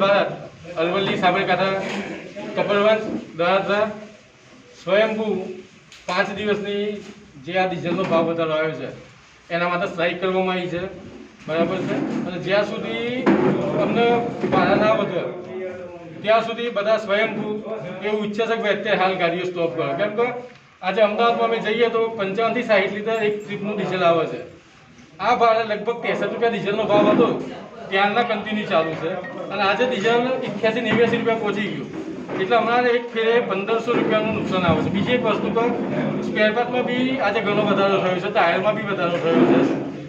ભારત અરવલ્લી સાબરકાંઠા કપડવંશ દરાદરા સ્વયંભૂ 5 દિવસની જે આ ડીઝલનો ભાવ વધારો આવ્યો છે એના માટે સ્ટ્રાઇક કરવામાં આવી છે, બરાબર છે. અને જ્યાં સુધી અમને ભાડા ના વધે ત્યાં સુધી બધા સ્વયંભૂ એવું ઈચ્છે છે કે અત્યારે હાલ ગાડીઓ સ્ટોપ કરો. કેમ કે આજે અમદાવાદમાં અમે જઈએ તો 55 થી 60 લીટર એક ટ્રીપનું ડીઝલ આવે છે. આ ભાડે લગભગ 63 રૂપિયા ડીઝલનો ભાવ હતો ત્યારના કન્ટિન્યુ ચાલુ છે અને આજે ડીઝલ 88-89 રૂપિયા પહોંચી ગયું. એટલે અમારે એક ફેરે 1500 રૂપિયાનું નુકસાન આવે છે. બીજી એક વસ્તુ તો સ્પેર પાર્ટમાં બી આજે ઘણો વધારો થયો છે, ટાયરમાં બી વધારો થયો છે.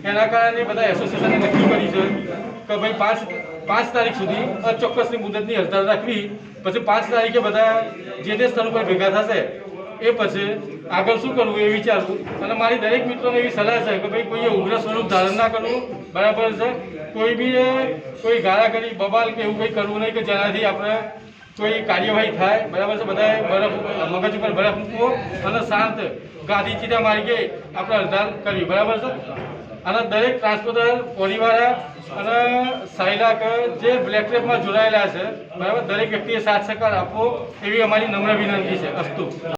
એના કારણે બધા એસોસિએશને નક્કી કરી છે કે ભાઈ 5 તારીખ સુધી અચોક્કસની મુદતની હડતાળ રાખવી, પછી 5 તારીખે બધા જે તે સ્થળ ઉપર ભેગા થશે એ પછી આગળ શું કરવું એ વિચારવું. અને મારી દરેક મિત્રોને એવી સલાહ છે કે ભાઈ કોઈએ ઉગ્ર સ્વરૂપ ધારણ ના કરવું, બરાબર છે. કોઈ ગાળાગળી બબાલ કે એવું કંઈ કરવું નહીં કે જેનાથી આપણે કોઈ કાર્યવાહી થાય, બરાબર છે. બધાએ મગજ ઉપર બરફ મૂકવો અને શાંત ગાંધી ચીટા માર્ગે આપણે હડતાળ કરવી, બરાબર છે. અને દરેક ટ્રાન્સપોર્ટર પોલીવાળા અને સાયલાક જે બ્લેક ટ્રેપમાં જોડાયેલા છે, બરાબર, દરેક વ્યક્તિએ સાથ સહકાર આપવો એવી અમારી નમ્ર વિનંતી છે. અસ્તુ.